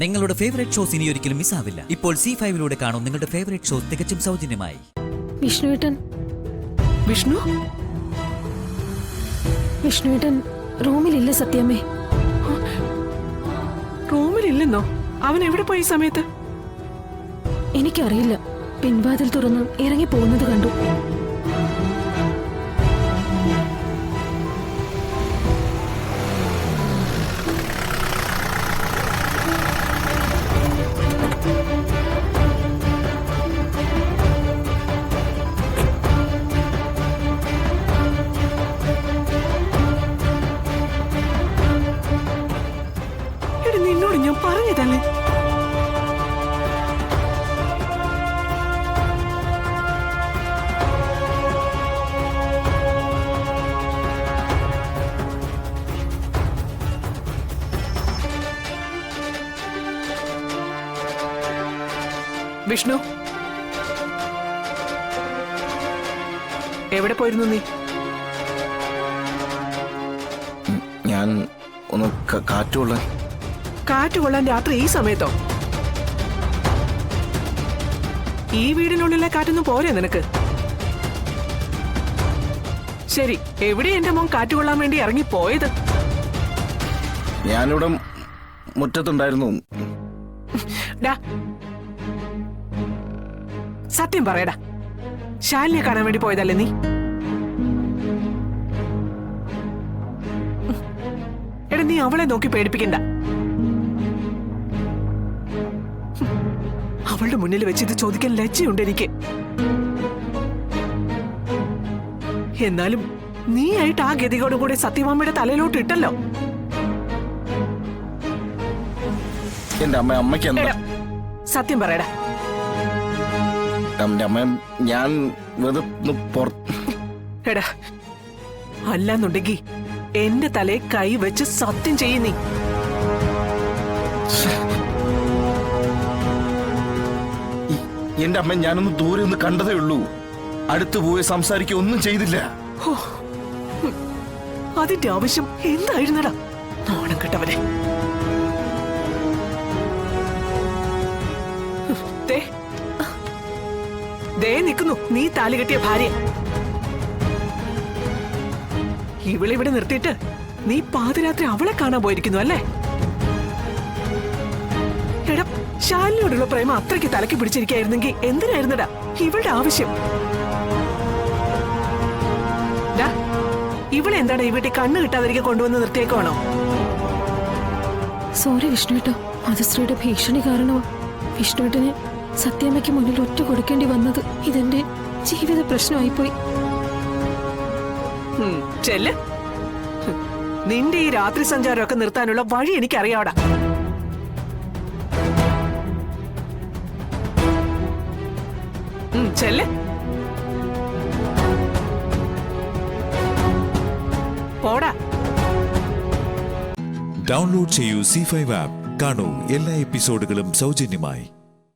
നിങ്ങളുടെ favourite shows ഇനി ഒരിക്കലും മിസ്സാവില്ല. ഇപ്പോൾ C5 കാണും നിങ്ങളുടെ ഫേവറേറ്റ് ഷോസ് തികച്ചും സൗജന്യമായി. വിഷ്ണുവേട്ടൻ റൂമിലില്ല സത്യമേ. റൂമിലില്ലെന്നോ? അവൻ എവിടെ പോയി സമയത്ത്? എനിക്കറിയില്ല. പിൻവാതിൽ തുറന്ന് ഇറങ്ങി പോകുന്നത് കണ്ടു. നിന്നോട് ഞാൻ പറഞ്ഞതല്ലേ. വിഷ്ണു, എവിടെ പോയിരുന്നു നീ? ഞാൻ ഒന്ന് കാറ്റുകൊള്ളാൻ രാത്രി ഈ സമയത്തോ? ഈ വീടിനുള്ളിലെ കാറ്റൊന്നും പോരെ നിനക്ക്? ശരി, എവിടെ എന്റെ മോൻ കാറ്റുകൊള്ളാൻ വേണ്ടി ഇറങ്ങി പോയത്? ഞാനിവിടെ മുറ്റത്തുണ്ടായിരുന്നു. സത്യം പറയടാ, ശാലിനെ കാണാൻ വേണ്ടി പോയതല്ലേ നീ? എടാ, നീ അവളെ നോക്കി പേടിപ്പിക്കണ്ട. അവളുടെ മുന്നിൽ വെച്ച് ഇത് ചോദിക്കാൻ ലജ്ജയുണ്ട് എനിക്ക്. എന്നാലും നീ ആയിട്ട് ആ ഗതികോടും കൂടെ സത്യമാമ്മയുടെ തലയിലോട്ട് ഇട്ടല്ലോ. എന്റെ അമ്മയ്ക്ക് എന്താ? സത്യം പറയടാ. ഞാൻ എടാ, അല്ലാന്നുണ്ടെങ്കി എന്റെ തലയെ കൈ വെച്ച് സത്യം ചെയ്യുന്നീ. എന്റെ അമ്മ ഞാനൊന്ന് ദൂരെ ഒന്ന് കണ്ടതേ ഉള്ളൂ. അടുത്ത് പോയി സംസാരിക്കുക ഒന്നും ചെയ്തില്ല. അതിന്റെ ആവശ്യം എന്തായിരുന്നടാ? നാണം കെട്ടവനെ. ദേ നിൽക്കുന്നു നീ താലി കെട്ടിയ ഭാര്യ. ഇവളിവിടെ നിർത്തിയിട്ട് നീ പാതിരാത്രി അവളെ കാണാൻ പോയിരിക്കുന്നു അല്ലേ? എടാ, ശാലിനിയോടുള്ള പ്രേമം അത്രയ്ക്ക് തലക്ക് പിടിച്ചിരിക്കായിരുന്നെങ്കിൽ എന്തിനായിരുന്നടാ ഇവളുടെ ആവശ്യം? ഇവളെ എന്താണ് ഈ വീട്ടിൽ കണ്ണു കിട്ടാതിരിക്കെ കൊണ്ടുവന്ന് നിർത്തിയേക്കുവാണോ? സോറി വിഷ്ണുവേട്ടോ, മധുശ്രീയുടെ ഭീഷണി കാരണമാണ് വിഷ്ണുവേട്ടന് സത്യാമ്മയ്ക്ക് മുന്നിൽ ഒറ്റ കൊടുക്കേണ്ടി വന്നത്. ഇതെന്റെ ജീവിത പ്രശ്നമായിപ്പോയി. ചെല്ല്. നിന്റെ ഈ രാത്രി സഞ്ചാരമൊക്കെ നിർത്താനുള്ള വഴി എനിക്കറിയാവടാ. ചെല്ല്. പോടാ. ഡൗൺലോഡ് ചെയ്യൂ C5 ആപ്പ്. കാണൂ എല്ലാ എപ്പിസോഡുകളും സൗജന്യമായി.